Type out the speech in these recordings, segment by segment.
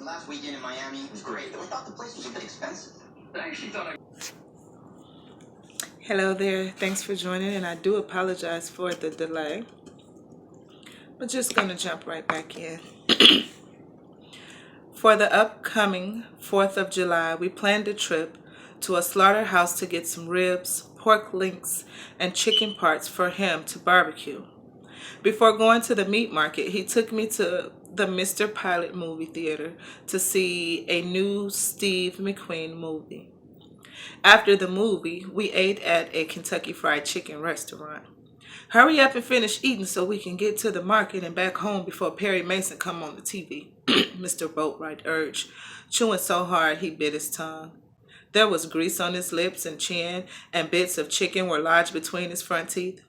last weekend in Miami was great. We thought the place was a bit expensive. I actually thought I... Hello there. Thanks for joining, and I do apologize for the delay. We're just going to jump right back in. For the upcoming 4th of July, we planned a trip to a slaughterhouse to get some ribs, pork links, and chicken parts for him to barbecue. Before going to the meat market, he took me to the Mr. Pilot movie theater to see a new Steve McQueen movie. After the movie, we ate at a Kentucky Fried Chicken restaurant. Hurry up and finish eating so we can get to the market and back home before Perry Mason come on the TV, Mr. Boatwright urged, chewing so hard he bit his tongue. There was grease on his lips and chin, and bits of chicken were lodged between his front teeth.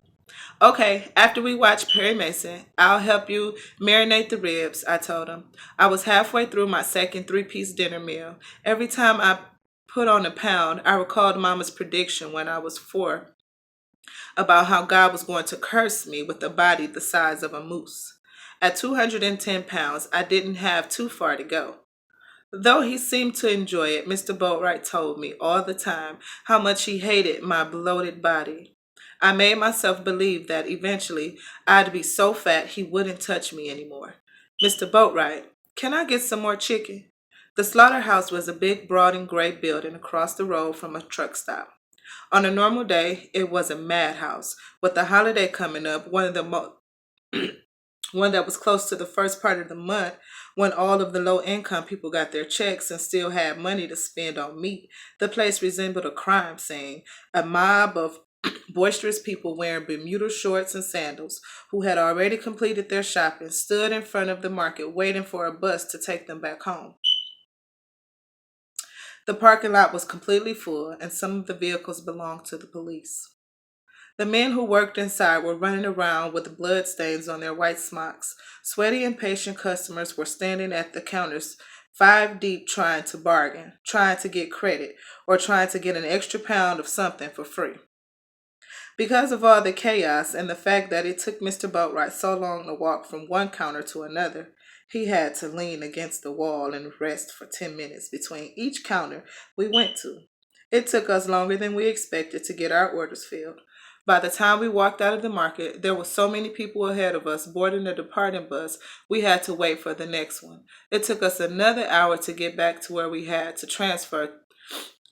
Okay, after we watch Perry Mason, I'll help you marinate the ribs, I told him. I was halfway through my second 3-piece dinner meal. Every time I put on a pound, I recalled Mama's prediction when I was 4 about how God was going to curse me with a body the size of a moose. At 210 pounds, I didn't have too far to go. Though he seemed to enjoy it, Mr. Boatwright told me all the time how much he hated my bloated body. I made myself believe that eventually I'd be so fat he wouldn't touch me anymore. Mr. Boatwright, can I get some more chicken? The slaughterhouse was a big, broad, and gray building across the road from a truck stop. On a normal day, it was a madhouse. With the holiday coming up, one that was close to the first part of the month, when all of the low-income people got their checks and still had money to spend on meat, the place resembled a crime scene. A mob of boisterous people wearing Bermuda shorts and sandals, who had already completed their shopping, stood in front of the market waiting for a bus to take them back home. The parking lot was completely full, and some of the vehicles belonged to the police. The men who worked inside were running around with blood stains on their white smocks. Sweaty, impatient customers were standing at the counters 5 deep trying to bargain, trying to get credit, or trying to get an extra pound of something for free. Because of all the chaos and the fact that it took Mr. Boatwright so long to walk from one counter to another, he had to lean against the wall and rest for 10 minutes between each counter we went to. It took us longer than we expected to get our orders filled. By the time we walked out of the market, there were so many people ahead of us boarding the departing bus, we had to wait for the next one. It took us another hour to get back to where we had to transfer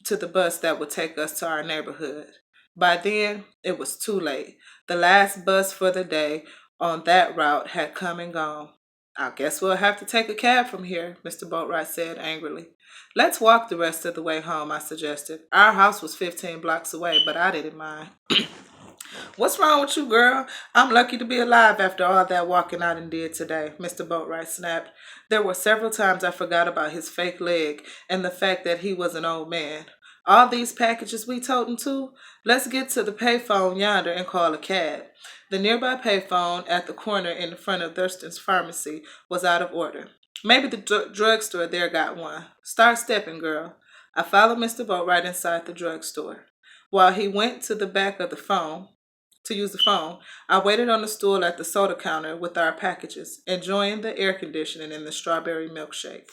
to the bus that would take us to our neighborhood. By then, it was too late. The last bus for the day on that route had come and gone. I guess we'll have to take a cab from here, Mr. Boatwright said angrily. Let's walk the rest of the way home, I suggested. Our house was 15 blocks away, but I didn't mind. What's wrong with you, girl? I'm lucky to be alive after all that walking I done did today, Mr. Boatwright snapped. There were several times I forgot about his fake leg and the fact that he was an old man. All these packages we toting to? Let's get to the payphone yonder and call a cab. The nearby payphone at the corner in front of Thurston's pharmacy was out of order. Maybe the drugstore there got one. Start stepping, girl. I followed Mr. Boatwright inside the drugstore. While he went to the back of the phone to use the phone, I waited on the stool at the soda counter with our packages, enjoying the air conditioning and the strawberry milkshake.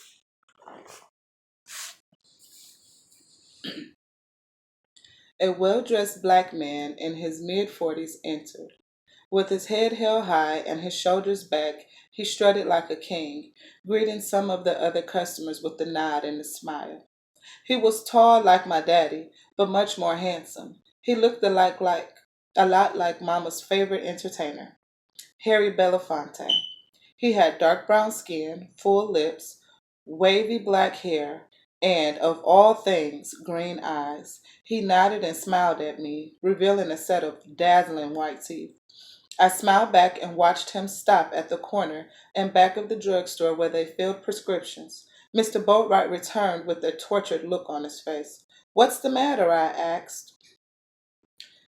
A well-dressed black man in his mid-40s entered. With his head held high and his shoulders back, he strutted like a king, greeting some of the other customers with a nod and a smile. He was tall like my daddy, but much more handsome. He looked a lot like Mama's favorite entertainer, Harry Belafonte. He had dark brown skin, full lips, wavy black hair, and, of all things, green eyes. He nodded and smiled at me, revealing a set of dazzling white teeth. I smiled back and watched him stop at the corner and back of the drugstore where they filled prescriptions. Mr. Boatwright returned with a tortured look on his face. What's the matter? I asked.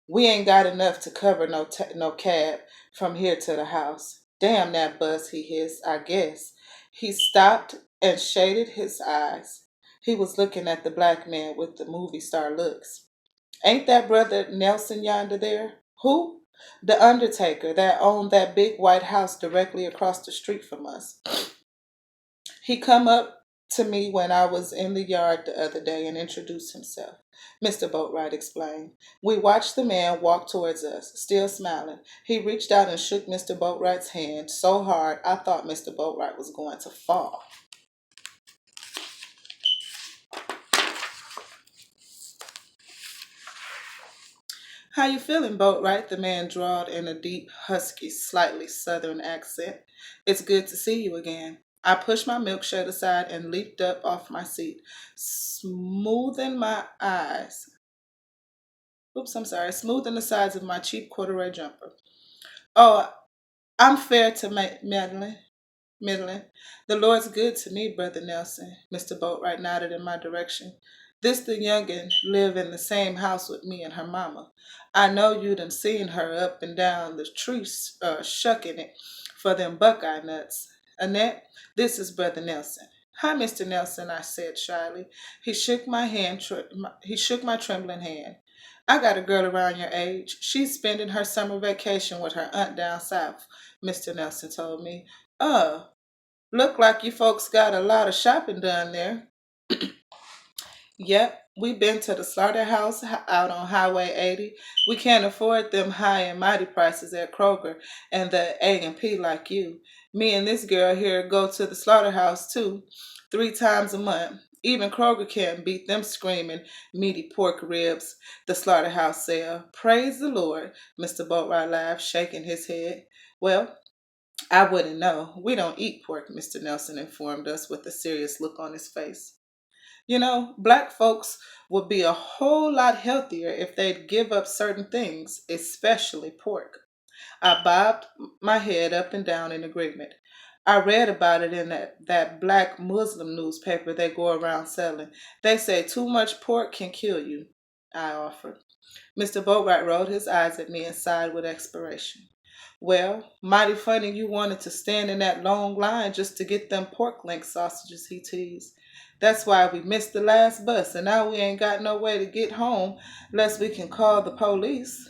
We ain't got enough to cover no cab from here to the house. Damn that bus, he hissed, I guess. He stopped and shaded his eyes. He was looking at the black man with the movie star looks. Ain't that brother Nelson yonder there? Who? The undertaker that owned that big white house directly across the street from us. He come up to me when I was in the yard the other day and introduced himself. Mr. Boatwright explained. We watched the man walk towards us, still smiling. He reached out and shook Mr. Boatwright's hand so hard I thought Mr. Boatwright was going to fall. How you feeling, Boatwright? The man drawled in a deep, husky, slightly southern accent. It's good to see you again. I pushed my milkshake aside and leaped up off my seat, smoothing my eyes. Oops, I'm sorry. Smoothing the sides of my cheap corduroy jumper. Oh, I'm fair to Madeline. Middling. The Lord's good to me, Brother Nelson. Mr. Boatwright nodded in my direction. This the youngin' live in the same house with me and her mama. I know you done seen her up and down the tree shucking it for them buckeye nuts. Annette, this is Brother Nelson. Hi, Mr. Nelson, I said shyly. He shook my trembling hand. I got a girl around your age. She's spending her summer vacation with her aunt down south, Mr. Nelson told me. Oh, look like you folks got a lot of shopping done there. Yep, we been to the slaughterhouse out on Highway 80. We can't afford them high and mighty prices at Kroger and the A&P like you. Me and this girl here go to the slaughterhouse too, 3 times a month. Even Kroger can't beat them screaming meaty pork ribs the slaughterhouse sell. Praise the Lord, Mr. Boatwright laughed, shaking his head. Well, I wouldn't know. We don't eat pork, Mr. Nelson informed us with a serious look on his face. You know, black folks would be a whole lot healthier if they'd give up certain things, especially pork. I bobbed my head up and down in agreement. I read about it in that black Muslim newspaper they go around selling. They say too much pork can kill you, I offered. Mr. Boatwright rolled his eyes at me and sighed with expiration. Well, mighty funny you wanted to stand in that long line just to get them pork link sausages, he teased. That's why we missed the last bus, and now we ain't got no way to get home unless we can call the police,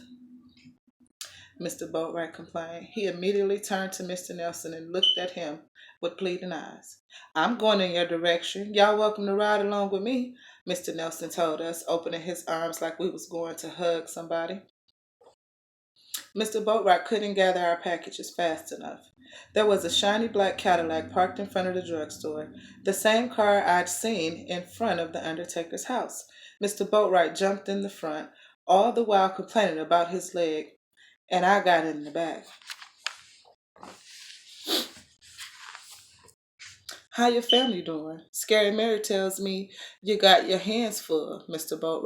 Mr. Boatwright complained. He immediately turned to Mr. Nelson and looked at him with pleading eyes. I'm going in your direction. Y'all welcome to ride along with me, Mr. Nelson told us, opening his arms like we was going to hug somebody. Mr. Boatwright couldn't gather our packages fast enough. There was a shiny black Cadillac parked in front of the drugstore, the same car I'd seen in front of the undertaker's house. Mr. Boatwright jumped in the front, all the while complaining about his leg, and I got in the back. How your family doing? Scary Mary tells me you got your hands full, Mr. Boatwright.